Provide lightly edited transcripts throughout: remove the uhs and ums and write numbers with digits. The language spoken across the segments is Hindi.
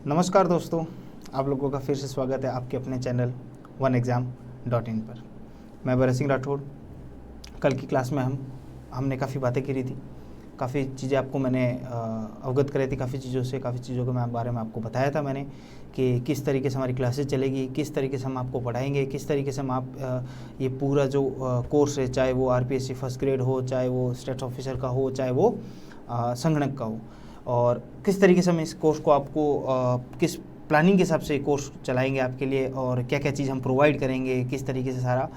नमस्कार दोस्तों, आप लोगों का फिर से स्वागत है आपके अपने चैनल oneexam.in पर। मैं भरत सिंह राठौड़। कल की क्लास में हमने काफ़ी बातें करी थी, काफ़ी चीज़ें आपको मैंने अवगत कराई थी, काफ़ी चीज़ों के बारे में आपको बताया था मैंने कि किस तरीके से हमारी क्लासेस चलेगी, किस तरीके से हम आपको पढ़ाएंगे, किस तरीके से हम ये पूरा जो कोर्स है, चाहे वो आरपीएससी फर्स्ट ग्रेड हो, चाहे वो स्टेट ऑफिसर का हो, चाहे वो संगणक का हो, और किस तरीके से हम इस कोर्स को आपको किस प्लानिंग के हिसाब से कोर्स चलाएंगे आपके लिए, और क्या क्या चीज़ हम प्रोवाइड करेंगे, किस तरीके से सारा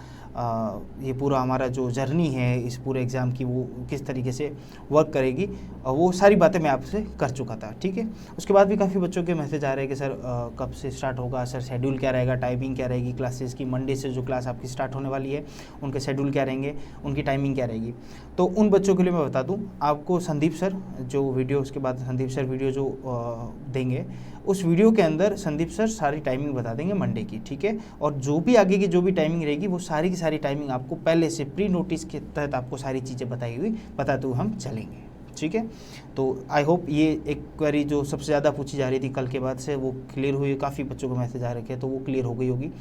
ये पूरा हमारा जो जर्नी है इस पूरे एग्ज़ाम की वो किस तरीके से वर्क करेगी, और वो सारी बातें मैं आपसे कर चुका था। ठीक है, उसके बाद भी काफ़ी बच्चों के मैसेज आ रहे हैं कि सर कब से स्टार्ट होगा, सर शेड्यूल क्या रहेगा, टाइमिंग क्या रहेगी क्लासेस की, मंडे से जो क्लास आपकी स्टार्ट होने वाली है उनके शेड्यूल क्या रहेंगे, उनकी टाइमिंग क्या रहेगी। तो उन बच्चों के लिए मैं बता दूं, आपको संदीप सर जो वीडियो, उसके बाद संदीप सर वीडियो जो देंगे, उस वीडियो के अंदर संदीप सर सारी टाइमिंग बता देंगे मंडे की। ठीक है, और जो भी आगे की जो भी टाइमिंग रहेगी वो सारी की सारी टाइमिंग आपको पहले से प्री नोटिस के तहत आपको सारी चीज़ें बताते हुए हम चलेंगे। ठीक है, तो आई होप ये एक क्वेरी जो सबसे ज़्यादा पूछी जा रही थी कल के बाद से वो क्लियर हुई। काफ़ी बच्चों को मैसेज आ रखे हैं तो वो क्लियर हो गई होगी।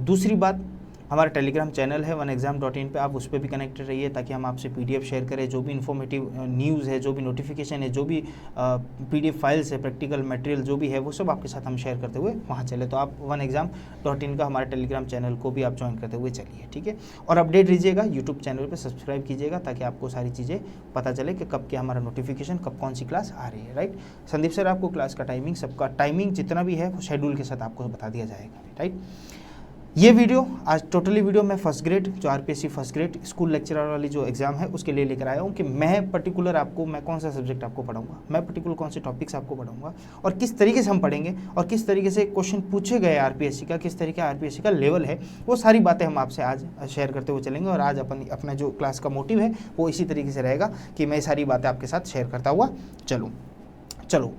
दूसरी बात, हमारा टेलीग्राम चैनल है oneexam.in पे, आप उस पर भी कनेक्टेड रहिए ताकि हम आपसे पीडीएफ शेयर करें, जो भी इन्फॉर्मेटिव न्यूज़ है, जो भी नोटिफिकेशन है, जो भी पीडीएफ फाइल्स है, प्रैक्टिकल मटेरियल जो भी है, वो सब आपके साथ हम शेयर करते हुए वहाँ चले। तो आप oneexam.in का हमारे टेलीग्राम चैनल को भी आप ज्वाइन करते हुए चलिए। ठीक है, और अपडेट लीजिएगा, यूट्यूब चैनल पर सब्सक्राइब कीजिएगा ताकि आपको सारी चीज़ें पता चले कि कब क्या हमारा नोटिफिकेशन, कब कौन सी क्लास आ रही है। राइट, संदीप सर आपको क्लास का टाइमिंग, सबका टाइमिंग जितना भी है वो शेड्यूल के साथ आपको बता दिया जाएगा। राइट, ये वीडियो आज टोटली वीडियो मैं फर्स्ट ग्रेड जो RPSC first grade school lecturer वाली जो एग्जाम है उसके लिए लेकर आया हूँ कि मैं पर्टिकुलर आपको, मैं कौन सा सब्जेक्ट आपको पढ़ाऊंगा, मैं पर्टिकुलर कौन से टॉपिक्स आपको पढ़ाऊंगा, और किस तरीके से हम पढ़ेंगे, और किस तरीके से क्वेश्चन पूछे गए आरपीएससी का, किस तरीके आरपीएससी का लेवल है, वो सारी बातें हम आपसे आज शेयर करते हुए चलेंगे। और आज अपना जो क्लास का मोटिव है वो इसी तरीके से रहेगा कि मैं सारी बातें आपके साथ शेयर करता हुआ चलो।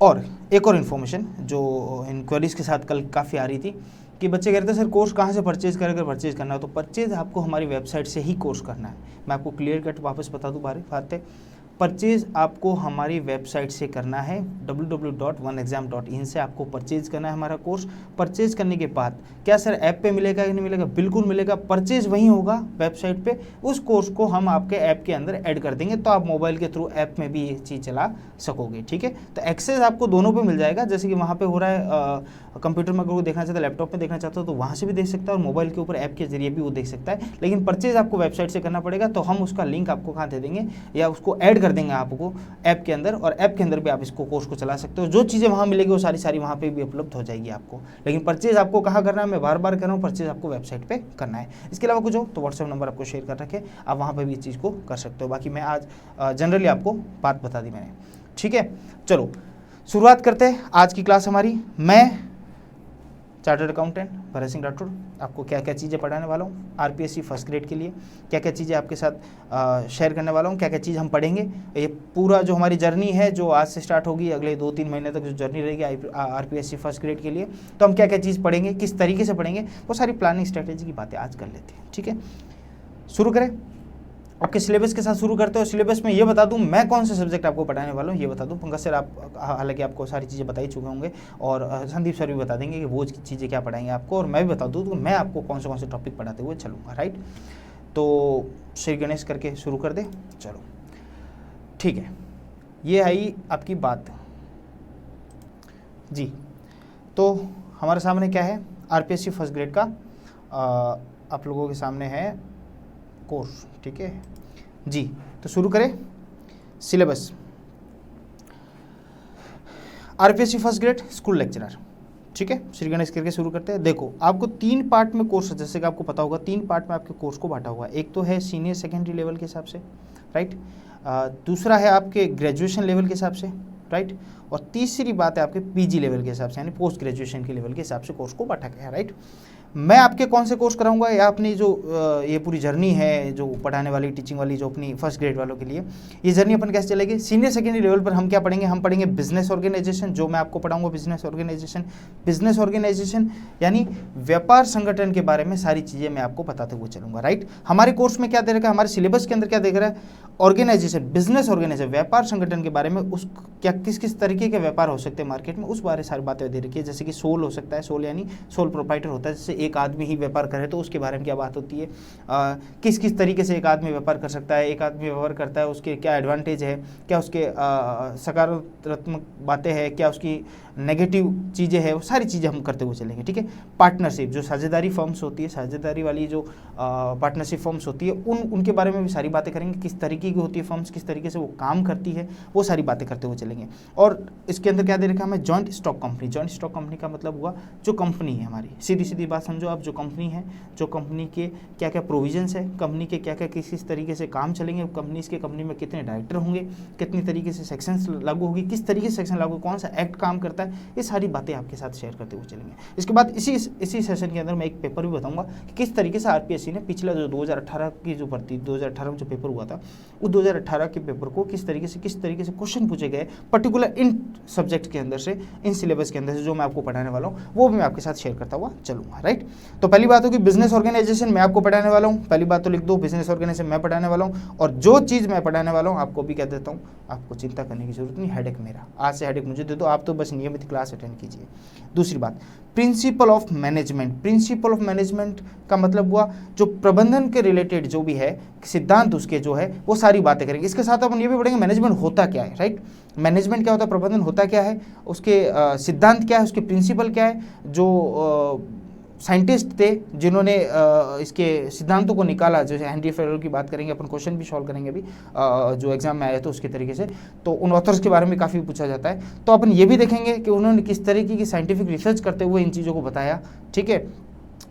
और एक और इन्फॉर्मेशन जो इंक्वायरीज के साथ कल काफ़ी आ रही थी कि बच्चे कह रहे थे सर कोर्स कहाँ से परचेज़ करें, अगर परचेज़ करना है तो परचेज़ आपको हमारी वेबसाइट से ही कोर्स करना है। मैं आपको क्लियर कट वापस बता दूँ बातें, परचेज़ आपको हमारी वेबसाइट से करना है, www.oneexam.in से आपको परचेज़ करना है हमारा कोर्स। परचेज़ करने के बाद क्या सर ऐप पे मिलेगा कि नहीं मिलेगा? बिल्कुल मिलेगा, परचेज़ वहीं होगा वेबसाइट पे, उस कोर्स को हम आपके ऐप के अंदर ऐड कर देंगे, तो आप मोबाइल के थ्रू ऐप में भी ये चीज़ चला सकोगे। ठीक है, तो एक्सेस आपको दोनों पे मिल जाएगा, जैसे कि वहाँ पे हो रहा है कंप्यूटर में अगर वो देखना चाहता है, लैपटॉप में देखना चाहता हो तो वहाँ से भी देख सकता है, और मोबाइल के ऊपर ऐप के जरिए भी वो देख सकता है। लेकिन परचेज़ आपको वेबसाइट से करना पड़ेगा, तो हम उसका लिंक आपको कहाँ दे देंगे या उसको ऐड कर देंगे आपको ऐप के अंदर, और ऐप के अंदर भी आप इसको कोर्स को चला सकते हो। जो चीज़ें वहाँ मिलेगी वो सारी वहाँ पे भी उपलब्ध हो जाएगी आपको। लेकिन परचेज़ आपको कहाँ करना है, मैं बार बार कह रहा हूँ, परचेज़ आपको वेबसाइट पे करना है। इसके अलावा कुछ हो तो व्हाट्सएप नंबर आपको शेयर कर रखे, आप वहाँ पर भी इस चीज़ को कर सकते हो। बाकी मैं आज जनरली आपको बात बता दी मैंने। ठीक है, चलो शुरुआत करते हैं आज की क्लास हमारी। मैं चार्टर्ड अकाउंटेंट भरत सिंह राठौड़ आपको क्या क्या चीज़ें पढ़ाने वाला हूँ आरपीएससी फर्स्ट ग्रेड के लिए, क्या क्या चीज़ें आपके साथ शेयर करने वाला हूँ, क्या क्या चीज़ हम पढ़ेंगे। ये पूरा जो हमारी जर्नी है जो आज से स्टार्ट होगी, अगले 2-3 महीने तक जो जर्नी रहेगी आरपीएससी फर्स्ट ग्रेड के लिए, तो हम क्या क्या चीज़ पढ़ेंगे, किस तरीके से पढ़ेंगे, वो सारी प्लानिंग स्ट्रैटेजी की बातें आज कर लेते हैं। ठीक है, शुरू करें। आपके सिलेबस के साथ शुरू करते हो। सिलेबस में ये बता दूं मैं कौन से सब्जेक्ट आपको पढ़ाने वाला हूँ, ये बता दूं। पंकज सर आप हालांकि आपको सारी चीज़ें बता ही चुके होंगे, और संदीप सर भी बता देंगे कि वो चीज़ें क्या पढ़ाएंगे आपको, और मैं भी बता दूं तो मैं आपको कौन से टॉपिक पढ़ाते हुए चलूँगा। राइट, तो श्री गणेश करके शुरू कर दे। चलो ठीक है, ये आई आपकी बात जी। तो हमारे सामने क्या है, आरपीएससी फर्स्ट ग्रेड का आप लोगों के सामने है कोर्स। ठीक है जी, तो शुरू करें। Syllabus RPSC first grade school lecturer. ठीक है, श्री गणेश करके शुरू करते हैं। देखो आपको 3 पार्ट में कोर्स, जैसे कि आपको पता होगा 3 पार्ट में आपके कोर्स को बांटा हुआ है। एक तो है सीनियर सेकेंडरी लेवल के हिसाब से, राइट, दूसरा है आपके ग्रेजुएशन लेवल के हिसाब से, राइट, और तीसरी बात है आपके पीजी लेवल के हिसाब से, यानी पोस्ट ग्रेजुएशन के लेवल के हिसाब से कोर्स को बांटा गया है। राइट, मैं आपके कौन से कोर्स कराऊंगा या अपनी जो ये पूरी जर्नी है जो पढ़ाने वाली टीचिंग वाली जो अपनी फर्स्ट ग्रेड वालों के लिए, ये जर्नी अपन कैसे चलेगी। सीनियर सेकेंडरी लेवल पर हम क्या पढ़ेंगे, हम पढ़ेंगे बिजनेस ऑर्गेनाइजेशन, जो मैं आपको पढ़ाऊंगा बिजनेस ऑर्गेनाइजेशन। बिजनेस ऑर्गेनाइजेशन यानी व्यापार संगठन के बारे में सारी चीज़ें मैं आपको बताते हुए चलूंगा, राइट। हमारे कोर्स में क्या दे रखा है, हमारे सिलेबस के अंदर क्या देख रहा है, ऑर्गेनाइजेशन, बिजनेस ऑर्गेनाइजेशन, व्यापार संगठन के बारे में, उस क्या किस किस तरीके के व्यापार हो सकते हैं मार्केट में, उस बारे सारी बातें दे रखी है। जैसे कि सोल हो सकता है, सोल यानी सोल प्रोप्राइटर होता है, जैसे एक आदमी ही व्यापार करे तो उसके बारे में क्या बात होती है, किस किस तरीके से एक आदमी व्यापार कर सकता है, एक आदमी व्यापार करता है उसके क्या एडवांटेज है, क्या उसके सकारात्मक बातें हैं, क्या उसकी नेगेटिव चीज़ें हैं, वो सारी चीज़ें हम करते हुए चलेंगे, ठीक है। पार्टनरशिप, जो साझेदारी फर्म्स होती है, साझेदारी वाली जो पार्टनरशिप फर्म्स होती है, उनके बारे में भी सारी बातें करेंगे, किस तरीके की होती है फर्म्स, किस तरीके से वो काम करती है, वो सारी बातें करते हुए चलेंगे। और इसके अंदर क्या दे रखा है हमें, joint stock company. Joint stock company का मतलब हुआ जो कंपनी है हमारी, सीधी सीधी बात समझो आप, जो कंपनी है, जो कंपनी के क्या क्या प्रोविजंस है, कंपनी के क्या क्या किस तरीके से काम चलेंगे, कंपनी में कितने डायरेक्टर होंगे, कितनी तरीके से सेक्शंस लागू होगी, किस तरीके से सेक्शन लागू, कौन सा एक्ट काम करता है, ये सारी बातें आपके साथ शेयर करते हुए चलेंगे। इसके बाद इसी सेशन के अंदर मैं एक पेपर भी बताऊंगा कि किस तरीके से आरपीएससी ने पिछला जो 2018 की जो भर्ती 2018 में जो पेपर हुआ था, उस 2018 के पेपर को किस तरीके से क्वेश्चन पूछे गए पर्टिकुलर इन सब्जेक्ट के अंदर से, इन सिलेबस के अंदर से जो मैं आपको पढ़ाने वाला हूँ, वो भी मैं आपके साथ शेयर करता हुआ चलूंगा, राइट। तो पहली बात होगी बिजनेस ऑर्गेनाइजेशन मैं आपको पढ़ाने वाला हूँ, पहली बात तो लिख दो, बिजनेस ऑर्गेनाइजेशन मैं पढ़ाने वाला हूँ, और जो चीज़ मैं पढ़ाने वाला हूँ आपको भी कह देता हूँ, आपको चिंता करने की जरूरत नहीं, हेडेक मेरा, आज से हेडेक मुझे दे दो, आप तो बस नियमित क्लास अटेंड कीजिए। दूसरी बात, principle of management. Principle of management का मतलब हुआ जो प्रबंधन के रिलेटेड जो भी है सिद्धांत उसके जो है वो सारी बातें करेंगे। इसके साथ अपन ये भी पढ़ेंगे मैनेजमेंट होता क्या है, राइट। मैनेजमेंट क्या होता है, प्रबंधन होता क्या है, उसके सिद्धांत क्या है, उसके प्रिंसिपल क्या है, जो साइंटिस्ट थे जिन्होंने इसके सिद्धांतों को निकाला, जैसे हेनरी फेरल की बात करेंगे अपन, क्वेश्चन भी सॉल्व करेंगे अभी जो एग्जाम में आया था उसके तरीके से, तो उन ऑथर्स के बारे में काफ़ी पूछा जाता है। तो अपन ये भी देखेंगे कि उन्होंने किस तरीके की साइंटिफिक रिसर्च करते हुए इन चीज़ों को बताया, ठीक है।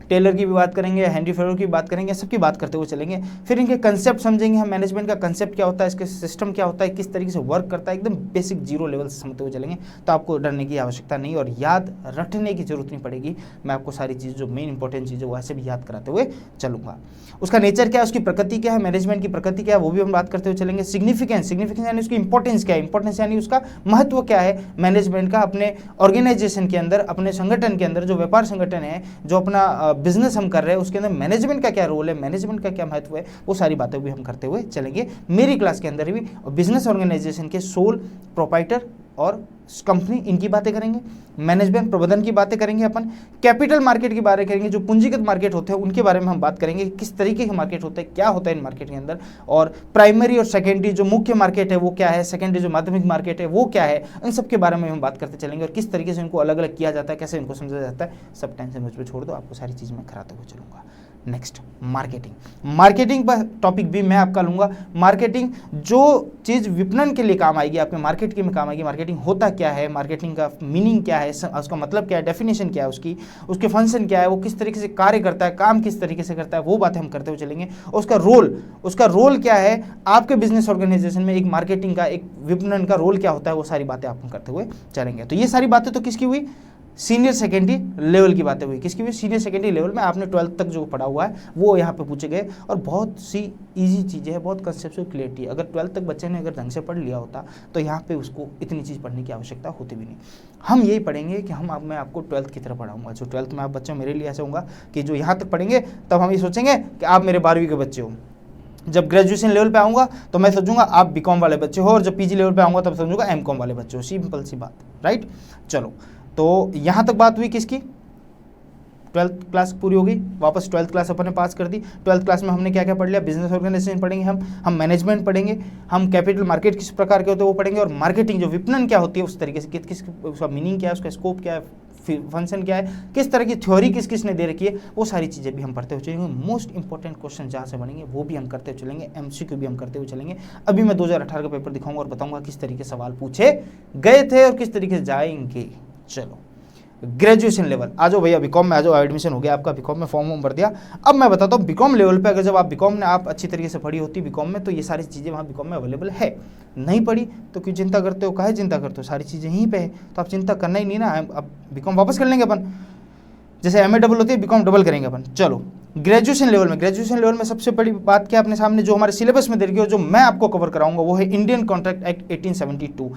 टेलर की भी बात करेंगे, हेनरी फेरल की बात करेंगे, सबकी बात करते हुए चलेंगे। फिर इनके कंसेप्ट समझेंगे हम, मैनेजमेंट का कंसेप्ट क्या होता है, इसके सिस्टम क्या होता है, किस तरीके से वर्क करता है, एकदम बेसिक जीरो लेवल से समझते हुए चलेंगे। तो आपको डरने की आवश्यकता नहीं और याद रटने की जरूरत नहीं पड़ेगी, मैं आपको सारी चीज़ जो मेन इंपॉर्टेंट चीज़ है वो ऐसे भी याद कराते हुए चलूंगा। उसका नेचर क्या है, उसकी प्रकृति क्या है, मैनेजमेंट की प्रकृति क्या है, वो भी हम बात करते हुए चलेंगे। सिग्निफिकेंस यानी उसकी इंपॉर्टेंस क्या है, इंपॉर्टेंस यानी उसका महत्व क्या है मैनेजमेंट का अपने ऑर्गेनाइजेशन के अंदर, अपने संगठन के अंदर, जो व्यापार संगठन है, जो अपना बिजनेस हम कर रहे हैं उसके अंदर मैनेजमेंट का क्या रोल है, मैनेजमेंट का क्या महत्व है, वो सारी बातें भी हम करते हुए चलेंगे मेरी क्लास के अंदर भी। बिजनेस ऑर्गेनाइजेशन के सोल प्रोप्राइटर और कंपनी, इनकी बातें करेंगे, मैनेजमेंट प्रबंधन की बातें करेंगे अपन, कैपिटल मार्केट की बातें करेंगे, जो पूंजीगत मार्केट होते हैं उनके बारे में हम बात करेंगे, किस तरीके के मार्केट होते हैं, क्या होता है इन मार्केट के अंदर, और प्राइमरी और सेकेंडरी जो मुख्य मार्केट है वो क्या है, सेकेंडरी जो माध्यमिक मार्केट है वो क्या है, इन सब के बारे में हम बात करते चलेंगे और किस तरीके से इनको अलग अलग किया जाता है, कैसे इनको समझा जाता है, सब टेंशन मुझ पर छोड़ दो, आपको सारी चीज़ मैं कराते हुए चलूँगा। नेक्स्ट मार्केटिंग पर टॉपिक भी मैं आपका लूंगा। मार्केटिंग जो चीज़ विपणन के लिए काम आएगी, आपके मार्केट के में काम आएगी, मार्केटिंग होता क्या है, मार्केटिंग का मीनिंग क्या है, उसका मतलब क्या है, डेफिनेशन क्या है उसकी, उसके फंक्शन क्या है, वो किस तरीके से कार्य करता है, काम किस तरीके से करता है, वो बातें हम करते हुए चलेंगे। उसका रोल क्या है आपके बिजनेस ऑर्गेनाइजेशन में, एक मार्केटिंग का, एक विपणन का रोल क्या होता है, वो सारी बातें आप हम करते हुए चलेंगे। तो ये सारी बातें तो किसकी हुई, सीनियर सेकेंडरी लेवल की बातें हुई, किसकी भी सीनियर सेकेंडरी लेवल में आपने 12th तक जो पढ़ा हुआ है वो यहाँ पे पूछे गए, और बहुत सी इजी चीज़ें हैं, बहुत कंसेप्चुअल क्लियरिटी है। अगर 12th तक बच्चे ने अगर ढंग से पढ़ लिया होता तो यहाँ पे उसको इतनी चीज़ पढ़ने की आवश्यकता होती भी नहीं। हम यही पढ़ेंगे कि मैं आपको 12th की तरह पढ़ाऊंगा, जो 12th में आप बच्चे मेरे लिए ऐसा होगा कि जो यहाँ तक पढ़ेंगे तब हम ये सोचेंगे कि आप मेरे 12वीं के बच्चे हो। जब ग्रेजुएशन लेवल पे आऊँगा तो मैं सोचूंगा आप बीकॉम वाले बच्चे हो, और जब पीजी लेवल पे आऊँगा तब समझूंगा एमकॉम वाले बच्चे हो। सिंपल सी बात, राइट। चलो, तो यहाँ तक बात हुई किसकी, 12th क्लास पूरी होगी, वापस 12th क्लास अपन ने पास कर दी। 12th क्लास में हमने क्या क्या पढ़ लिया, बिजनेस ऑर्गेनाइजेशन पढ़ेंगे, हम मैनेजमेंट पढ़ेंगे, हम कैपिटल मार्केट किस प्रकार के होते हैं वो पढ़ेंगे, और मार्केटिंग जो विपणन क्या होती है उस तरीके से किस उसका मीनिंग क्या है, उसका स्कोप क्या है, फंक्शन क्या है, किस तरह की थ्योरी किसने दे रखी है, वो सारी चीज़ें भी हम पढ़ते हुए चलेंगे। मोस्ट इंपॉर्टेंट क्वेश्चन जहाँ से बनेंगे वो भी हम करते हुए चलेंगे, एमसीक्यू भी हम करते हुए चलेंगे। अभी मैं 2018 का पेपर दिखाऊंगा और बताऊंगा किस तरीके से सवाल पूछे गए थे और किस तरीके से जाएंगे। चलो, ग्रेजुएशन लेवल आ जाओ भैया, बीकॉम में आ जाओ, एडमिशन हो गया आपका, बीकॉम में फॉर्म भर दिया। अब मैं बताता हूँ बीकॉम लेवल पे, अगर जब आप बीकॉम ने आप अच्छी तरीके से पढ़ी होती बीकॉम में, तो ये सारी चीज़ें वहाँ बीकॉम में अवेलेबल है। नहीं पढ़ी तो क्यों चिंता करते हो, काहे चिंता करते हो, सारी चीज़ें यहीं पे है, तो आप चिंता करना ही नहीं ना। अब बीकॉम वापस कर लेंगे अपन, जैसे MA डबल होती है, BCom डबल करेंगे अपन। चलो ग्रेजुएशन लेवल में सबसे बड़ी बात क्या अपने सामने जो हमारे सिलेबस में दे रखी है, जो मैं आपको कवर कराऊंगा, वो है इंडियन कॉन्ट्रैक्ट एक्ट 1872,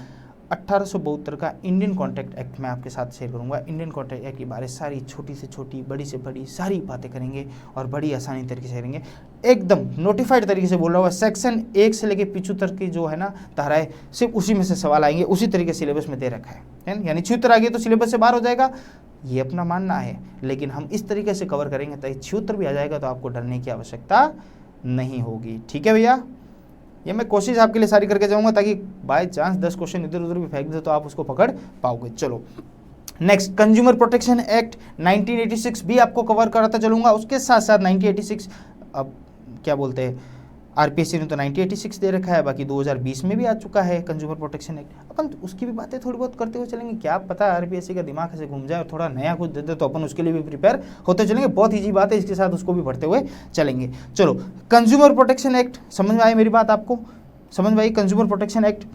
1872 का इंडियन कॉन्ट्रैक्ट एक्ट मैं आपके साथ शेयर करूंगा। इंडियन कॉन्ट्रैक्ट एक्ट के बारे सारी छोटी से छोटी, बड़ी से बड़ी सारी बातें करेंगे और बड़ी आसानी तरीके से करेंगे, एकदम नोटिफाइड तरीके से बोल रहा हुआ। सेक्शन 1 से लेकर 75 की जो है ना धाराएं, सिर्फ उसी में से सवाल आएंगे, उसी तरीके सिलेबस में दे रखा है, यानी 76 आ गई तो सिलेबस से बाहर हो जाएगा, ये अपना मानना है, लेकिन हम इस तरीके से कवर करेंगे ताकि 76 भी आ जाएगा तो आपको डरने की आवश्यकता नहीं होगी। ठीक है भैया, ये मैं कोशिश आपके लिए सारी करके जाऊंगा ताकि बाय चांस 10 क्वेश्चन इधर उधर भी फेंक दे तो आप उसको पकड़ पाओगे। चलो नेक्स्ट, कंज्यूमर प्रोटेक्शन एक्ट 1986 भी आपको कवर कराता चलूंगा। उसके साथ साथ 1986, अब क्या बोलते हैं, आरपीएससी ने तो 1986 दे रखा है, बाकी 2020 में भी आ चुका है कंज्यूमर प्रोटेक्शन एक्ट, अपन उसकी भी बातें थोड़ी बहुत करते हुए चलेंगे। क्या पता आरपीएससी का दिमाग ऐसे घूम जाए और थोड़ा नया कुछ दे दे तो अपन उसके लिए भी प्रिपेयर होते चलेंगे। बहुत ईजी बात है, इसके साथ उसको भी पढ़ते हुए चलेंगे। चलो कंज्यूमर प्रोटेक्शन एक्ट, समझ में आई मेरी बात, आपको समझ में आई कंज्यूमर प्रोटेक्शन एक्ट।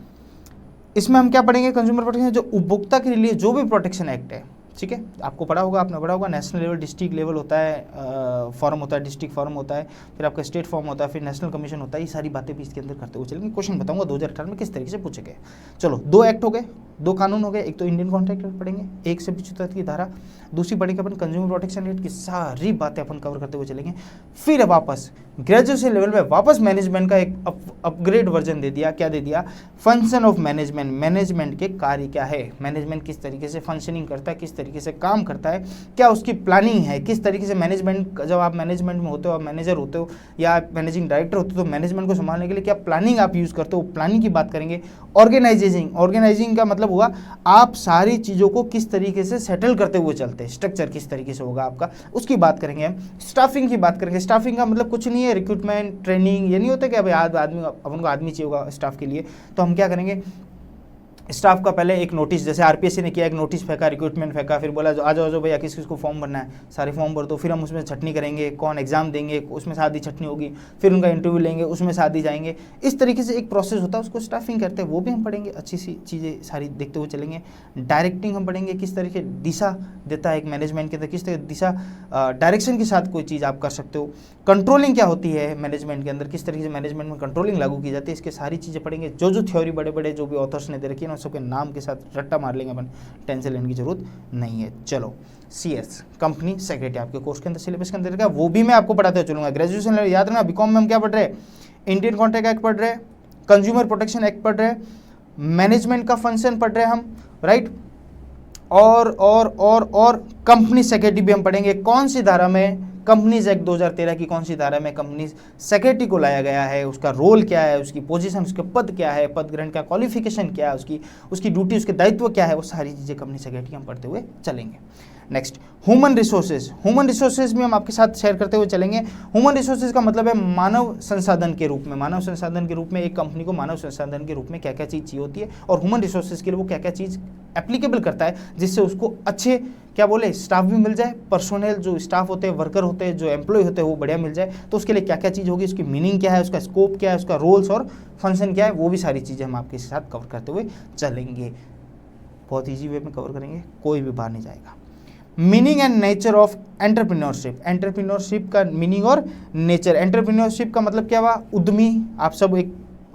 इसमें हम क्या पढ़ेंगे, कंज्यूमर प्रोटेक्शन जो उपभोक्ता के लिए जो भी प्रोटेक्शन एक्ट है, ठीक है, आपको पढ़ा होगा, आपने पढ़ा होगा, नेशनल लेवल, डिस्ट्रिक्ट लेवल होता है, फॉर्म होता है, डिस्ट्रिक्ट फॉर्म होता है, फिर आपका स्टेट फॉर्म होता है, फिर नेशनल कमीशन होता है। ये सारी बातें भी इसके अंदर करते हुए चलेंगे। क्वेश्चन बताऊंगा 2018 में किस तरीके से पूछे गए। चलो 2 एक्ट हो गए, 2 कानून हो गए, एक तो इंडियन कॉन्ट्रैक्ट एक्ट पढ़ेंगे, 1 से 75 की धारा, दूसरी पढ़ेंगे अपन कंज्यूमर प्रोटेक्शन एक्ट की सारी बातें अपन कवर करते हुए चलेंगे। फिर वापस ग्रेजुएशन लेवल में वापस मैनेजमेंट का एक अपग्रेड वर्जन दे दिया। क्या दे दिया, फंक्शन ऑफ मैनेजमेंट, मैनेजमेंट के कार्य क्या है, मैनेजमेंट किस तरीके से फंक्शनिंग करता है, किस तरीके से काम करता है, क्या उसकी प्लानिंग है, किस तरीके से मैनेजमेंट, जब आप मैनेजमेंट में होते हो, आप मैनेजर होते हो या आप मैनेजिंग डायरेक्टर होते हो, तो मैनेजमेंट को संभालने के लिए क्या प्लानिंग आप यूज़ करते हो, प्लानिंग की बात करेंगे। ऑर्गेनाइजिंग का मतलब हुआ आप सारी चीज़ों को किस तरीके से सेटल करते हुए चलते हैं, स्ट्रक्चर किस तरीके से होगा आपका, उसकी बात करेंगे हम। स्टाफिंग की बात करेंगे। स्टाफिंग का मतलब कुछ नहीं है, रिक्रूटमेंट, ट्रेनिंग, ये नहीं होता कि अभी आदमी, अपन को आदमी चाहिए होगा स्टाफ के लिए, तो हम क्या करेंगे, स्टाफ का पहले एक नोटिस, जैसे आरपीएससी ने किया, एक नोटिस फेंका, रिक्रूटमेंट फेंका, फिर बोला आ जाओ भैया किस किस को फॉर्म भरना है, सारे फॉर्म भर दो, फिर हम उसमें छटनी करेंगे, कौन एग्जाम देंगे, उसमें सादी छटनी होगी, फिर उनका इंटरव्यू लेंगे, उसमें सादी जाएंगे, इस तरीके से एक प्रोसेस होता है, उसको स्टाफिंग करते हैं, वो भी हम पढ़ेंगे। अच्छी सी चीज़ें सारी देखते हुए चलेंगे। डायरेक्टिंग हम पढ़ेंगे, किस तरीके दिशा देता है एक मैनेजमेंट के अंदर, किस तरह दिशा डायरेक्शन के साथ कोई चीज़ आप कर सकते हो। कंट्रोलिंग क्या होती है मैनेजमेंट के अंदर, किस तरीके से मैनेजमेंट में कंट्रोलिंग लागू की जाती है, इसके सारी चीज़ें पढ़ेंगे। जो थ्योरी बड़े बड़े जो भी ऑथर्स ने दे रखी है ना, सबके नाम के साथ रट्टा मार लेंगे अपन, टेंशन लेने की जरूरत नहीं है। चलो CS कंपनी सेक्रेटरी आपके कोर्स के अंदर, सिलेबस के अंदर का, वो भी मैं आपको पढ़ाते चलूंगा। ग्रेजुएशन लेवल याद रखना, बीकॉम में हम क्या पढ़ रहे हैं, इंडियन कॉन्ट्रैक्ट एक्ट पढ़ रहे हैं, कंज्यूमर प्रोटेक्शन एक्ट पढ़ रहे हैं, मैनेजमेंट का फंक्शन पढ़ रहे हैं हम, राइट, और कंपनी सेक्रेटरी भी हम पढ़ेंगे। कौन सी धारा में, कंपनीज एक्ट 2013 की कौन सी धारा में कंपनी सेक्रेटरी को लाया गया है, उसका रोल क्या है, उसकी पोजीशन, उसके पद क्या है, पद ग्रहण का क्वालिफिकेशन क्या है, उसकी ड्यूटी, उसके दायित्व क्या है, वो सारी चीज़ें कंपनी सेक्रेटरी हम पढ़ते हुए चलेंगे। नेक्स्ट, ह्यूमन रिसोर्सेज भी हम आपके साथ शेयर करते हुए चलेंगे। ह्यूमन रिसोर्सेज का मतलब है मानव संसाधन के रूप में, मानव संसाधन के रूप में एक कंपनी को मानव संसाधन के रूप में क्या क्या चीज़ चाहिए होती है, और ह्यूमन रिसोर्सेज के लिए वो क्या क्या चीज़ एप्लीकेबल करता है, जिससे उसको अच्छे क्या बोले स्टाफ भी मिल जाए, पर्सोनल जो स्टाफ होते हैं, वर्कर होते हैं, जो एम्प्लॉय होते हैं, वो बढ़िया मिल जाए। तो उसके लिए क्या क्या चीज़ होगी, उसकी मीनिंग क्या है, उसका स्कोप क्या है, उसका रोल्स और फंक्शन क्या है, वो भी सारी चीज़ें हम आपके साथ कवर करते हुए चलेंगे। बहुत ईजी वे में कवर करेंगे, कोई भी बाहर नहीं जाएगा। Meaning and nature of entrepreneurship, entrepreneurship का मीनिंग और नेचर। एंटरप्रेन्योरशिप का मतलब क्या हुआ, उद्यमी। आप सब एक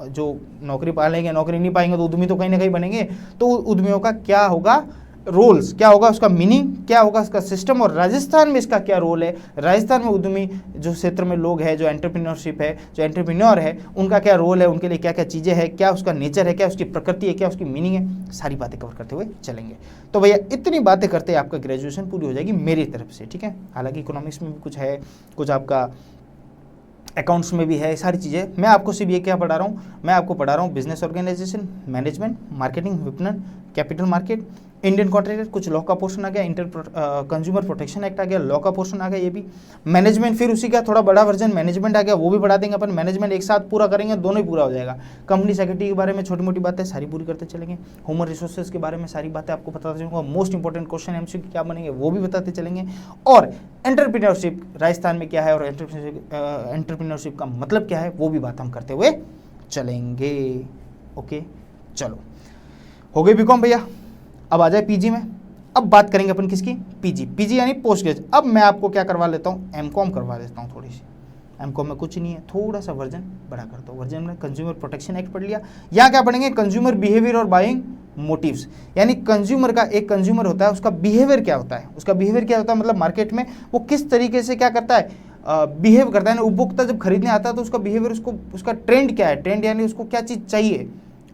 जो नौकरी पालेंगे, नौकरी नहीं पाएंगे तो उद्यमी तो कहीं ना कहीं बनेंगे, तो उद्यमियों का क्या होगा, रोल्स क्या होगा, उसका मीनिंग क्या होगा, उसका सिस्टम, और राजस्थान में इसका क्या रोल है, राजस्थान में उद्यमी जो क्षेत्र में लोग हैं, जो एंटरप्रेन्योरशिप है, जो एंटरप्रेन्योर है, उनका क्या रोल है, उनके लिए क्या क्या चीज़ें हैं, क्या उसका नेचर है, क्या उसकी प्रकृति है, क्या उसकी मीनिंग है, सारी बातें कवर करते हुए चलेंगे। तो भैया इतनी बातें करते हैं आपका ग्रेजुएशन पूरी हो जाएगी मेरी तरफ से, ठीक है। हालांकि इकोनॉमिक्स में भी कुछ है, कुछ आपका अकाउंट्स में भी है, सारी चीज़ें। मैं आपको सिर्फ ये क्या पढ़ा रहा हूँ, मैं आपको पढ़ा रहा हूँ बिजनेस ऑर्गेनाइजेशन, मैनेजमेंट, मार्केटिंग, विपणन, कैपिटल मार्केट, इंडियन कॉन्ट्रैक्ट, कुछ लॉ का पोर्शन आ गया, कंज्यूमर प्रोटेक्शन एक्ट आ गया, लॉ का पोर्शन आ गया, ये भी मैनेजमेंट, फिर उसी का थोड़ा बड़ा वर्जन मैनेजमेंट आ गया, वो भी पढ़ा देंगे अपन। मैनेजमेंट एक साथ पूरा करेंगे, दोनों ही पूरा हो जाएगा। कंपनी सेक्रेटरी के बारे में छोटी मोटी बातें सारी पूरी करते चलेंगे। ह्यूमन रिसोर्सेज के बारे में सारी बातें आपको बताते चलूँगा। मोस्ट इंपॉर्टेंट क्वेश्चन MCQ क्या बनेंगे वो भी बताते चलेंगे। और एंटरप्रेन्योरशिप राजस्थान में क्या है, और एंटरप्रेन्योरशिप का मतलब क्या है, वो भी बात हम करते हुए चलेंगे। ओके, चलो हो गई बीकॉम भैया। अब आ जाए PG में। अब बात करेंगे अपन किसकी, पीजी। पीजी यानी पोस्ट ग्रेजुएट। अब मैं आपको क्या करवा लेता हूँ, एमकॉम करवा देता हूँ थोड़ी सी। एमकॉम में कुछ नहीं है, थोड़ा सा वर्जन बड़ा करता हूँ। वर्जन में कंज्यूमर प्रोटेक्शन एक्ट पढ़ लिया। यहाँ क्या पढ़ेंगे, कंज्यूमर बिहेवियर और बाइंग मोटिव्स। यानी कंज्यूमर का, एक कंज्यूमर होता है, उसका बिहेवियर क्या होता है, उसका बिहेवियर क्या होता है, मतलब मार्केट में वो किस तरीके से क्या करता है, बिहेव करता है ना। उपभोक्ता जब खरीदने आता है तो उसका बिहेवियर, उसका ट्रेंड क्या है, ट्रेंड यानी उसको क्या चीज़ चाहिए,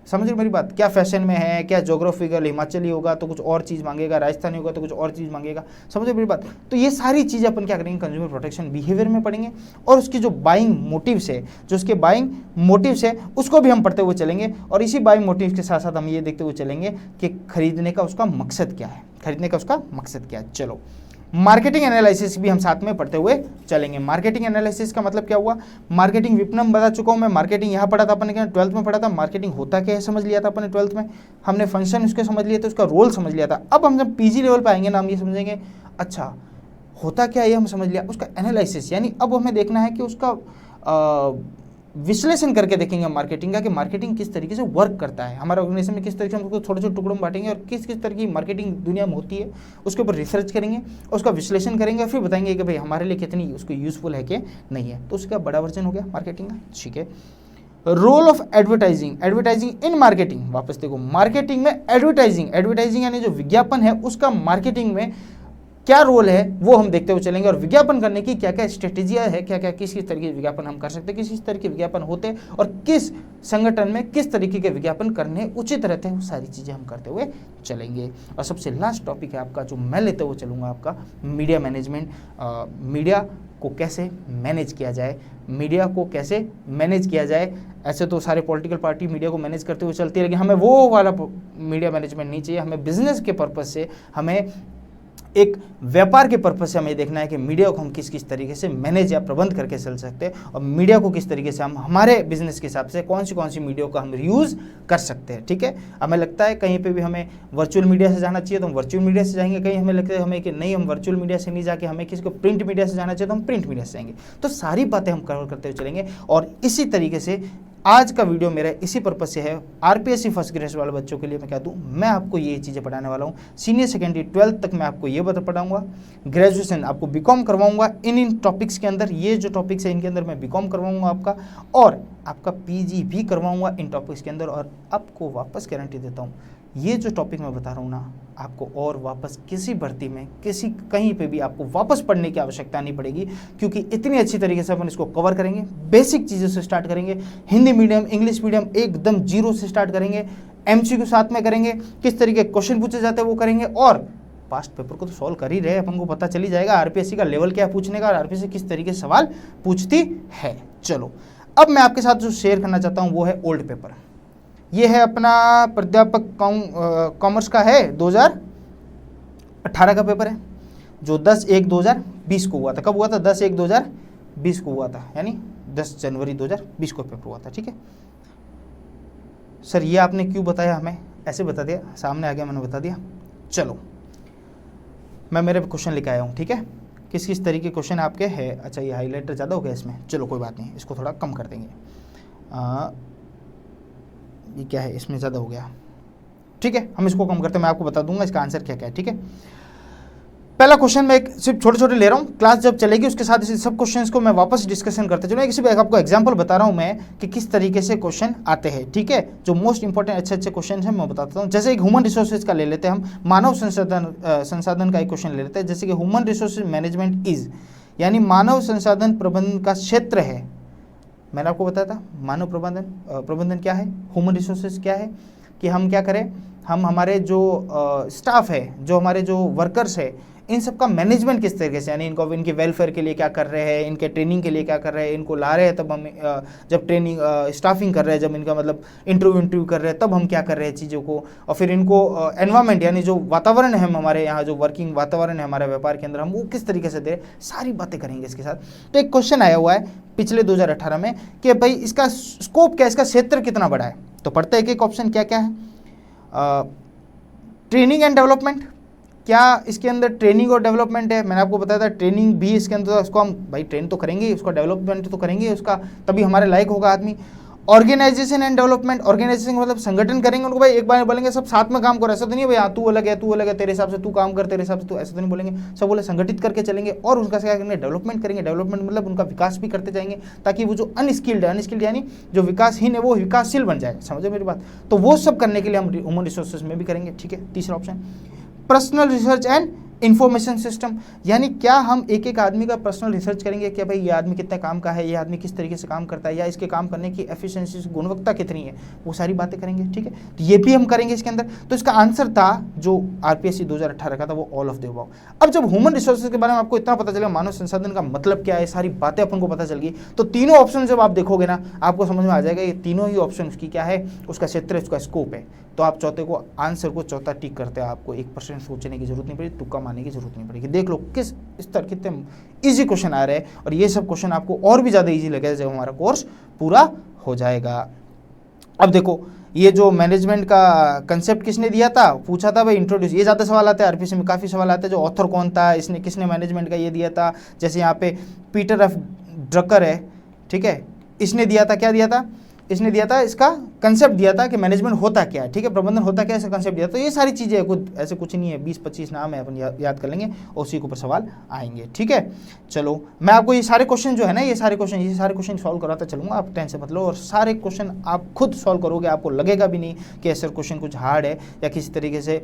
समझ रहे मेरी बात, क्या फैशन में है, क्या जोग्राफिकल, हिमाचली होगा तो कुछ और चीज़ मांगेगा, राजस्थानी होगा तो कुछ और चीज़ मांगेगा, समझ रहे मेरी बात। तो ये सारी चीज़ें अपन क्या करेंगे, कंज्यूमर प्रोटेक्शन बिहेवियर में पढ़ेंगे। और उसकी जो बाइंग मोटिव्स है, जो उसके बाइंग मोटिव्स है, उसको भी हम पढ़ते हुए चलेंगे। और इसी बाइंग मोटिव्स के साथ साथ हम ये देखते हुए चलेंगे कि खरीदने का उसका मकसद क्या है, खरीदने का उसका मकसद क्या है। चलो, मार्केटिंग एनालिसिस भी हम साथ में पढ़ते हुए चलेंगे। मार्केटिंग एनालिसिस का मतलब क्या हुआ, मार्केटिंग विपणन बता चुका हूं मैं। मार्केटिंग यहाँ पढ़ा था अपन ने, 12th में पढ़ा था। मार्केटिंग होता क्या है समझ लिया था अपन ने 12th में, हमने फंक्शन उसके समझ लिया था, उसका रोल समझ लिया था। अब हम जब पीजी लेवल पर आएंगे ना, हम ये समझेंगे अच्छा होता क्या है, ये हम समझ लिया। उसका एनालिसिस यानी अब हमें देखना है कि उसका विश्लेषण करके देखेंगे मार्केटिंग का, कि मार्केटिंग किस तरीके से वर्क करता है हमारे ऑर्गेनाइजेशन में, किस तरीके से हम उसको छोटे छोटे टुकड़ों में बांटेंगे और किस किस तरह की मार्केटिंग दुनिया में होती है, उसके ऊपर रिसर्च करेंगे, उसका विश्लेषण करेंगे और फिर बताएंगे कि भाई हमारे लिए कितनी उसको यूजफुल है कि नहीं है। तो उसका बड़ा वर्जन हो गया मार्केटिंग का, ठीक है। Role of advertising, advertising in marketing. वापस देखो, मार्केटिंग में एडवर्टाइजिंग यानी जो विज्ञापन है उसका मार्केटिंग में क्या रोल है वो हम देखते हुए चलेंगे। और विज्ञापन करने की क्या क्या स्ट्रेटेजियाँ है, क्या क्या किस किस तरीके के विज्ञापन हम कर सकते हैं, किस किस तरह के विज्ञापन होते हैं और किस संगठन में किस तरीके के विज्ञापन करने उचित रहते हैं, वो सारी चीज़ें हम करते हुए चलेंगे। और सबसे लास्ट टॉपिक है आपका जो मैं लेते हुए चलूँगा, आपका मीडिया मैनेजमेंट। मीडिया को कैसे मैनेज किया जाए, मीडिया को कैसे मैनेज किया जाए। ऐसे तो सारे पॉलिटिकल पार्टी मीडिया को मैनेज करते हुए चलती है, लेकिन हमें वो वाला मीडिया मैनेजमेंट नहीं चाहिए। हमें बिजनेस के पर्पज़ से, हमें एक व्यापार के पर्पज से हमें देखना है कि मीडिया को हम किस किस तरीके से मैनेज या प्रबंध करके चल सकते हैं और मीडिया को किस तरीके से हम हमारे बिजनेस के हिसाब से कौन सी मीडिया को हम यूज़ कर सकते हैं, ठीक है। हमें लगता है कहीं पे भी हमें वर्चुअल मीडिया से जाना चाहिए तो हम वर्चुअल मीडिया से जाएंगे, कहीं हमें लगता है हमें कि नहीं, हम वर्चुअल मीडिया से नहीं जाके हमें किसी को प्रिंट मीडिया से जाना चाहिए तो हम प्रिंट मीडिया से जाएंगे। तो सारी बातें हम कवर करते हुए चलेंगे। और इसी तरीके से आज का वीडियो मेरा इसी पर्पज से है, आरपीएससी फर्स्ट ग्रेड वाले बच्चों के लिए मैं क्या दूं, मैं आपको ये चीज़ें पढ़ाने वाला हूँ। सीनियर सेकेंडरी 12th तक मैं आपको ये पढ़ाऊंगा, ग्रेजुएशन आपको बीकॉम करवाऊंगा इन टॉपिक्स के अंदर। ये जो टॉपिक्स है इनके अंदर मैं बीकॉम करवाऊंगा आपका, और आपका पीजी भी करवाऊंगा इन टॉपिक्स के अंदर। और आपको वापस गारंटी देता हूँ, ये जो टॉपिक मैं बता रहा हूँ ना, आपको और वापस किसी भर्ती में कहीं पे भी आपको वापस पढ़ने की आवश्यकता नहीं पड़ेगी, क्योंकि इतनी अच्छी तरीके से अपन इसको कवर करेंगे। बेसिक चीज़ों से स्टार्ट करेंगे, हिंदी मीडियम इंग्लिश मीडियम एकदम जीरो से स्टार्ट करेंगे, एमसीक्यू साथ में करेंगे, किस तरीके क्वेश्चन पूछे जाते हैं वो करेंगे, और पास्ट पेपर को तो सॉल्व कर ही रहे, अपन को पता चली जाएगा आरपीएससी का लेवल क्या पूछने का और आरपीएससी किस तरीके से सवाल पूछती है। चलो, अब मैं आपके साथ जो शेयर करना चाहता हूँ वो है ओल्ड पेपर। ये है अपना प्राध्यापक कॉमर्स का है, 2018 का पेपर है, जो 10/1/2020 को हुआ था। कब हुआ था? 10/1/2020 को हुआ था, यानी 10 जनवरी 2020 को पेपर हुआ था, ठीक है। सर ये आपने क्यों बताया, हमें ऐसे बता दिया, सामने आ गया मैंने बता दिया। चलो, मैं मेरे क्वेश्चन लेके आया हूँ, ठीक है। किस किस तरीके के क्वेश्चन आपके हैं। अच्छा, ये हाईलाइटर ज़्यादा हो गया इसमें, चलो कोई बात नहीं, इसको थोड़ा कम कर देंगे। ये क्या है, इसमें ज़्यादा हो गया, ठीक है, हम इसको कम करते हैं, मैं आपको बता दूंगा इसका आंसर क्या क्या है, ठीक है। पहला क्वेश्चन मैं सिर्फ छोटे छोटे ले रहा हूँ, क्लास जब चलेगी उसके साथ इसी सब क्वेश्चंस को मैं वापस डिस्कशन करते चलूँ। सिर्फ आपको एग्जांपल बता रहा हूँ मैं कि किस तरीके से क्वेश्चन आते हैं, ठीक है। जो मोस्ट इंपॉर्टेंट अच्छे क्वेश्चन हैं मैं बताता हूँ। जैसे एक ह्यूमन रिसोर्सेज का ले लेते हैं हम, मानव संसाधन का एक क्वेश्चन ले लेते हैं। जैसे कि ह्यूमन रिसोर्सेज मैनेजमेंट इज, यानी मानव संसाधन प्रबंधन का क्षेत्र है। मैंने आपको बताया था मानव प्रबंधन क्या है, ह्यूमन रिसोर्सेज क्या है, कि हम क्या करें, हम हमारे जो स्टाफ है, जो हमारे जो वर्कर्स है, इन सब का मैनेजमेंट किस तरीके से, यानी इनको इनके वेलफेयर के लिए क्या कर रहे हैं, इनके ट्रेनिंग के लिए क्या कर रहे हैं, इनको ला रहे हैं तब हम जब ट्रेनिंग स्टाफिंग कर रहे हैं, जब इनका मतलब इंटरव्यू कर रहे हैं तब हम क्या कर रहे हैं चीज़ों को, और फिर इनको एनवायरमेंट यानी जो वातावरण है हमारे यहाँ, जो वर्किंग वातावरण है हमारे व्यापार के अंदर, हम वो किस तरीके से दे, सारी बातें करेंगे इसके साथ। तो एक क्वेश्चन आया हुआ है पिछले 2018 में कि भाई इसका स्कोप क्या, इसका क्षेत्र कितना बड़ा है। तो पढ़ते हैं कि एक ऑप्शन क्या क्या है। ट्रेनिंग एंड डेवलपमेंट, क्या इसके अंदर ट्रेनिंग और डेवलपमेंट है। मैंने आपको बताया था ट्रेनिंग भी इसके अंदर, उसको हम भाई ट्रेन तो करेंगे, उसका डेवलपमेंट तो करेंगे उसका, तभी हमारे लायक होगा आदमी। ऑर्गेनाइजेशन एंड डेवलपमेंट, ऑर्गेनाइजेशन मतलब संगठन करेंगे उनको, भाई एक बार बोलेंगे सब साथ में काम करो, ऐसा तो नहीं है भाई तू अलग है, तू अलग है, तेरे हिसाब से तू काम कर, तेरे हिसाब से तू, ऐसा तो नहीं बोलेंगे। सब बोले संगठित करके चलेंगे और उनका क्या करेंगे, डेवलपमेंट करेंगे। डेवलपमेंट मतलब उनका विकास भी करते जाएंगे ताकि वो जो अनस्किल्ड है, अनस्किल्ड यानी जो विकासहीन है वो विकासशील बन जाए, समझे मेरी बात। तो वो सब करने के लिए हम ह्यूमन रिसोर्सेज में भी करेंगे, ठीक है। तीसरा option personal research and information system, यानी क्या हम एक एक आदमी का पर्सनल रिसर्च करेंगे कि भाई ये आदमी कितना काम का है, ये आदमी किस तरीके से काम करता है, या इसके काम करने की एफिशिएंसी गुणवत्ता कितनी है, वो सारी बातें करेंगे, ठीक है। तो ये भी हम करेंगे इसके अंदर। तो इसका आंसर था जो आरपीएससी 2018 का था वो ऑल ऑफ द अबव। अब जब ह्यूमन रिसोर्सेज के बारे में आपको इतना पता चलेगा, मानव संसाधन का मतलब क्या है, सारी बातें अपन को पता चल गई, तो तीनों ऑप्शन जब आप देखोगे ना आपको समझ में आ जाएगा ये तीनों ही ऑप्शन की क्या है, उसका क्षेत्र, उसका स्कोप है। तो आप चौथे को आंसर को चौथा टिक करते हैं, आपको 1% सोचने की जरूरत नहीं पड़ेगी, तुक्का मारने की जरूरत नहीं पड़ेगी। देख लो किस स्तर कितने इजी क्वेश्चन आ रहे हैं, और ये सब क्वेश्चन आपको और भी ज़्यादा इजी लगेगा जब हमारा कोर्स पूरा हो जाएगा। अब देखो ये जो मैनेजमेंट का कंसेप्ट किसने दिया था, पूछा था भाई इंट्रोड्यूस, ये ज़्यादा सवाल आते हैं आरपीएससी में, काफ़ी सवाल आते हैं। जो ऑथर कौन था, इसने किसने मैनेजमेंट का ये दिया था, जैसे यहाँ पे पीटर एफ ड्रकर है, ठीक है, इसने दिया था, क्या दिया था, इसने दिया था, इसका कंसेप्ट दिया था कि मैनेजमेंट होता क्या है, ठीक है, प्रबंधन होता क्या है, इसका कंसेप्ट दिया। तो ये सारी चीज़ें हैं, कुछ ऐसे कुछ नहीं है, 20-25 नाम है, अपन याद कर लेंगे और उसी के ऊपर सवाल आएंगे, ठीक है। चलो मैं आपको ये सारे क्वेश्चन जो है ना, ये सारे क्वेश्चन सॉल्व कराता चलूँगा, आप टेंशन मत लो, और सारे क्वेश्चन आप खुद सॉल्व करोगे, आपको लगेगा भी नहीं कि ऐसा क्वेश्चन कुछ हार्ड है या किसी तरीके से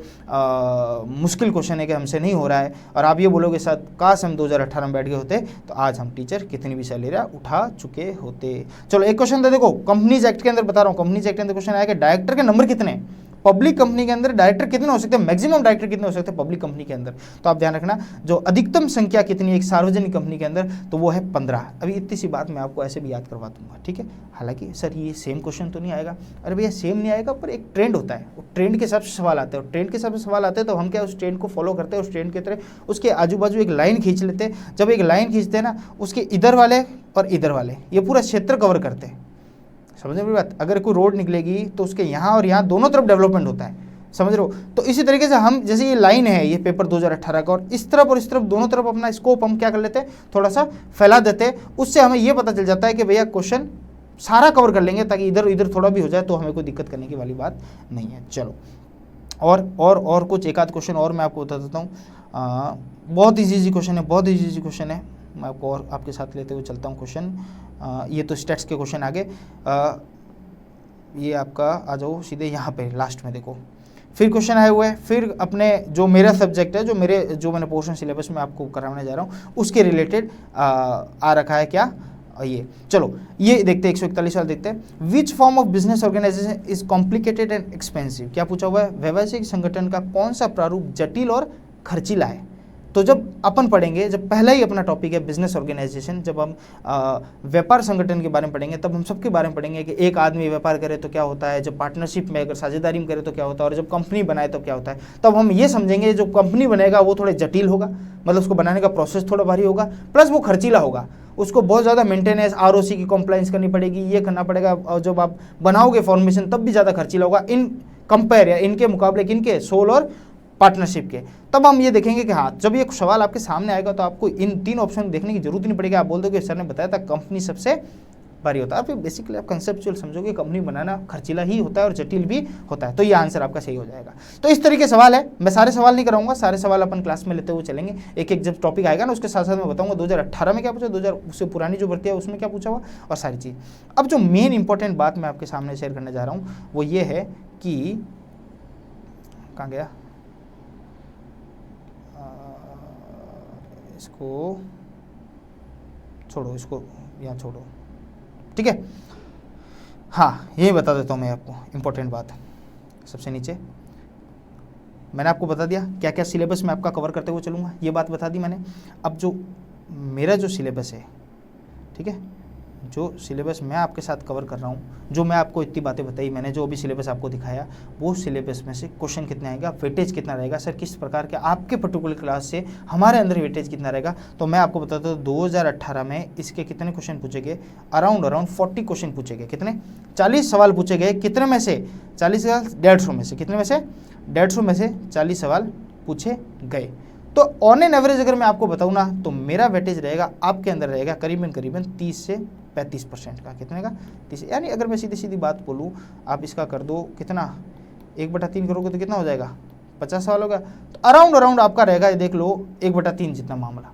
मुश्किल क्वेश्चन है कि हमसे नहीं हो रहा है, और आप ये बोलोगे साथ काश हम 2018 में बैठ गए होते तो आज हम टीचर कितनी भी सैलरियाँ उठा चुके होते। चलो एक क्वेश्चन तो देखो, कंपनीज एक्ट के अंदर बता रहा हूँ, कंपनीज एक्ट के अंदर क्वेश्चन आया कि डायरेक्टर के नंबर कितने हैं, पब्लिक कंपनी के अंदर डायरेक्टर कितने हो सकते हैं, मैक्सिमम डायरेक्टर कितने हो सकते हैं पब्लिक कंपनी के अंदर। तो आप ध्यान रखना जो अधिकतम संख्या कितनी है एक सार्वजनिक कंपनी के अंदर, तो वो है 15। अभी इतनी सी बात मैं आपको ऐसे भी याद करवा दूंगा, ठीक है। हालांकि सर ये सेम क्वेश्चन तो नहीं आएगा, अरे भैया सेम नहीं आएगा, पर एक ट्रेंड होता है, वो ट्रेंड के हिसाब से सवाल आते हैं, और ट्रेंड के हिसाब से सवाल आते हैं तो हम क्या उस ट्रेंड को फॉलो करते हैं, उस ट्रेंड की तरह उसके आजू बाजू एक लाइन खींच लेते हैं। जब एक लाइन खींचते हैं ना, उसके इधर वाले और इधर वाले ये पूरा क्षेत्र कवर करते हैं, समझ मेरी बात। अगर कोई रोड निकलेगी तो उसके यहाँ और यहाँ दोनों तरफ डेवलपमेंट होता है, समझ रहे हो। तो इसी तरीके से हम, जैसे ये लाइन है ये पेपर 2018 का, और इस तरफ दोनों तरफ अपना स्कोप हम क्या कर लेते हैं, थोड़ा सा फैला देते हैं। उससे हमें ये पता चल जाता है कि भैया क्वेश्चन सारा कवर कर लेंगे, ताकि इधर इधर थोड़ा भी हो जाए तो हमें कोई दिक्कत करने की वाली बात नहीं है। चलो और कुछ एक आध क्वेश्चन और मैं आपको बता देता हूँ, बहुत ईजी क्वेश्चन है, बहुत ईजी क्वेश्चन है। मैं आपको और आपके साथ लेते हुए चलता हूँ क्वेश्चन। ये तो स्टैट्स के क्वेश्चन आगे, ये आपका आ जाओ सीधे यहाँ पे लास्ट में देखो, फिर क्वेश्चन आए हुए हैं, फिर अपने जो मेरा सब्जेक्ट है, जो मैंने पोर्शन सिलेबस में आपको कराने जा रहा हूँ उसके रिलेटेड आ रखा है क्या, ये चलो ये देखते हैं, 141 वाला देखते हैं। Which form of business organisation is complicated and expensive, क्या पूछा हुआ है, व्यावसायिक संगठन का कौन सा प्रारूप जटिल और खर्चीला है। तो जब अपन पढ़ेंगे, जब पहला ही अपना टॉपिक है बिजनेस ऑर्गेनाइजेशन, जब हम व्यापार संगठन के बारे में पढ़ेंगे तब हम सबके बारे में पढ़ेंगे कि एक आदमी व्यापार करे तो क्या होता है, जब पार्टनरशिप में अगर साझेदारी में करे तो क्या होता है, और जब कंपनी बनाए तो क्या होता है। तब हम ये समझेंगे जो कंपनी बनेगा वो थोड़े जटिल होगा, मतलब उसको बनाने का प्रोसेस थोड़ा भारी होगा, प्लस वो खर्चीला होगा, उसको बहुत ज़्यादा मेंटेनेंस आरओसी की कंप्लाइंस करनी पड़ेगी, ये करना पड़ेगा, और जब आप बनाओगे फॉर्मेशन तब भी ज़्यादा खर्चीला होगा इन कंपेयर या इनके मुकाबले किनके, सोल और पार्टनरशिप के। तब हम ये देखेंगे कि हाँ, जब ये सवाल आपके सामने आएगा तो आपको इन तीन ऑप्शन देखने की जरूरत नहीं पड़ेगी, आप बोल दोगे सर ने बताया था कंपनी सबसे भारी होता है। फिर बेसिकली आप कंसेप्चुअल समझोगे कंपनी बनाना खर्चीला ही होता है और जटिल भी होता है, तो ये आंसर आपका सही हो जाएगा। तो इस तरीके सवाल है, मैं सारे सवाल नहीं कराऊंगा, सारे सवाल अपन क्लास में लेते हुए चलेंगे, एक एक जब टॉपिक आएगा ना उसके साथ साथ मैं बताऊंगा 2018 में क्या पूछा, 2000 उससे पुरानी जो भर्ती है उसमें क्या पूछा हुआ, और सारी चीज़। अब जो मेन इंपॉर्टेंट बात मैं आपके सामने शेयर करने जा रहा हूँ वो ये है कि, कहाँ गया, इसको छोड़ो, इसको यहाँ छोड़ो, ठीक है। हाँ यही बता देता हूँ मैं आपको, इम्पोर्टेंट बात सबसे नीचे मैंने आपको बता दिया क्या क्या सिलेबस में आपका कवर करते हुए चलूँगा, ये बात बता दी मैंने। अब जो मेरा जो सिलेबस है, ठीक है, जो सिलेबस मैं आपके साथ कवर कर रहा हूँ, जो मैं आपको इतनी बातें बताई मैंने, जो भी सिलेबस आपको दिखाया, वो सिलेबस में से क्वेश्चन कितने आएगा, वेटेज कितना रहेगा, सर किस प्रकार के आपके पर्टिकुलर क्लास से हमारे अंदर वेटेज कितना रहेगा। तो मैं आपको बताता हूँ 2018 में इसके कितने क्वेश्चन पूछे गए, अराउंड 40 क्वेश्चन पूछे गए, कितने 40 सवाल पूछे गए, कितने में से 40 सवाल 150 में से, कितने में से 150 में से 40 सवाल पूछे गए। तो ऑन एन एवरेज अगर मैं आपको बताऊँ ना, तो मेरा वेटेज रहेगा आपके अंदर रहेगा करीबन 30 से 35% का। कितने का? 30। यानी अगर मैं सीधी सीधी बात बोलूँ, आप इसका कर दो कितना, 1/3 करोगे तो कितना हो जाएगा, 50 सवाल होगा। तो अराउंड आपका रहेगा, ये देख लो 1/3 जितना मामला।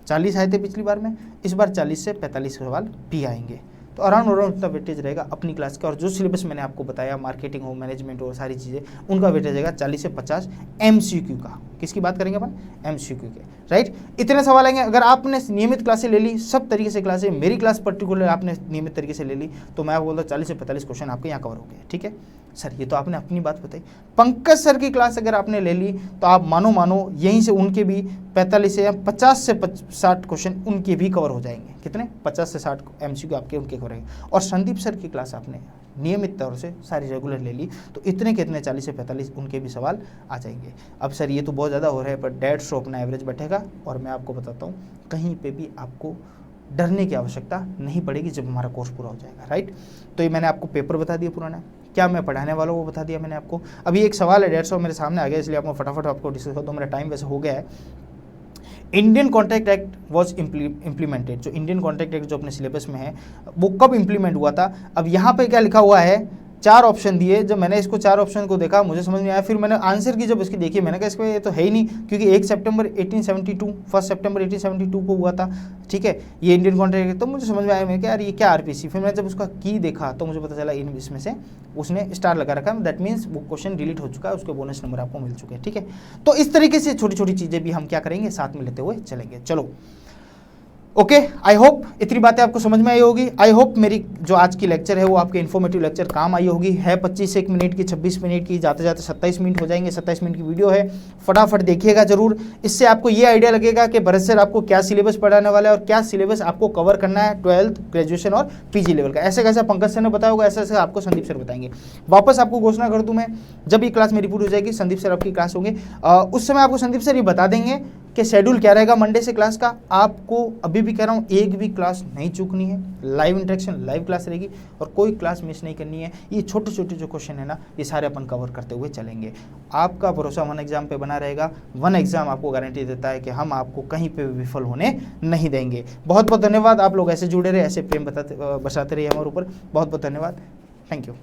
40 आए थे पिछली बार में, इस बार 40 से 45 सवाल भी आएंगे। तो अराउंड इतना वेटेज रहेगा अपनी क्लास का। और जो सिलेबस मैंने आपको बताया, मार्केटिंग हो, मैनेजमेंट हो, सारी चीज़ें, उनका वेटेज रहेगा 40 से 50 MCQ का। किसकी बात करेंगे अपन? MCQ के, राइट। इतने सवाल आएंगे। अगर आपने नियमित क्लासें ले ली, सब तरीके से क्लासें, मेरी क्लास पर्टिकुलर आपने नियमित तरीके से ले ली, तो मैं बोलता हूँ 40 से 45 क्वेश्चन आपके यहाँ कवर हो गए। ठीक है सर, ये तो आपने अपनी बात बताई। पंकज सर की क्लास अगर आपने ले ली तो आप मानो यहीं से उनके भी 45 से या 50 से 60 क्वेश्चन उनके भी कवर हो जाएंगे। कितने? 50 से 60 MCQ आपके उनके कवर होंगे। और संदीप सर की क्लास आपने नियमित तौर से सारी रेगुलर ले ली तो इतने कितने 40 से 45 उनके भी सवाल आ जाएंगे। अब सर ये तो बहुत ज़्यादा हो रहा है, पर 150 अपना एवरेज बैठेगा। और मैं आपको बताता हूँ, कहीं पे भी आपको डरने की आवश्यकता नहीं पड़ेगी जब हमारा कोर्स पूरा हो जाएगा, राइट। तो ये मैंने आपको पेपर बता दिया पुराना, क्या मैं पढ़ाने वाला हूँ वो बता दिया मैंने आपको। अभी एक सवाल है 150 मेरे सामने आ गया, इसलिए आपको फटाफट आपको डिस्कस कर दो, मेरा टाइम वैसे हो गया है। Indian contract act was implemented. जो इंडियन कॉन्ट्रैक्ट एक्ट जो अपने सिलेबस में है वो कब इम्प्लीमेंट हुआ था? अब यहाँ पे क्या लिखा हुआ है, 4 ऑप्शन दिए। जब मैंने इसको 4 ऑप्शन को देखा मुझे समझ नहीं आया, फिर मैंने आंसर की जब इसकी देखी, मैंने कहा इसमें ये तो है ही नहीं, क्योंकि 1 सितंबर 1872 1 सितंबर 1872 को हुआ था। ठीक है, ये इंडियन कॉन्ट्रैक्ट। तो मुझे समझ में आया, मैंने कहा यार ये क्या RPC। फिर मैंने जब उसका की देखा तो मुझे पता चला इसमें से उसने स्टार लगा रखा है, दैट मीन्स वो क्वेश्चन डिलीट हो चुका है, उसके बोनस नंबर आपको मिल चुके हैं। ठीक है, तो इस तरीके से छोटी छोटी चीज़ें भी हम क्या करेंगे, साथ में लेते हुए चलेंगे। चलो ओके, आई होप इतनी बातें आपको समझ में आई होगी। आई होप मेरी जो आज की लेक्चर है वो आपके इन्फॉर्मेटिव लेक्चर काम आई होगी। है 25 मिनट की, 26 मिनट की, जाते जाते 27 मिनट हो जाएंगे। 27 मिनट की वीडियो है, फटाफट देखिएगा जरूर। इससे आपको ये आइडिया लगेगा कि भरत सर आपको क्या सिलेबस पढ़ाने वाला है और क्या सिलेबस आपको कवर करना है 12th, ग्रेजुएशन और PG लेवल का। ऐसे कैसे पंकज सर ने बताया होगा, ऐसे ऐसे आपको संदीप सर बताएंगे। वापस आपको घोषणा कर दूं मैं, जब ये क्लास मेरी पूरी हो जाएगी, संदीप सर आपकी क्लास होंगे, उस समय आपको संदीप सर ये बता देंगे कि शेड्यूल क्या रहेगा मंडे से क्लास का। आपको अभी भी कह रहा हूँ, एक भी क्लास नहीं चूकनी है, लाइव इंटरेक्शन, लाइव क्लास रहेगी और कोई क्लास मिस नहीं करनी है। ये छोटे छोटे जो क्वेश्चन है ना, ये सारे अपन कवर करते हुए चलेंगे। आपका भरोसा वन एग्जाम पे बना रहेगा। वन एग्जाम आपको गारंटी देता है कि हम आपको कहीं पे भी विफल होने नहीं देंगे। बहुत बहुत धन्यवाद। आप लोग ऐसे जुड़े रहे, ऐसे प्रेम बसाते रहिए हमारे ऊपर। बहुत बहुत धन्यवाद। Thank you.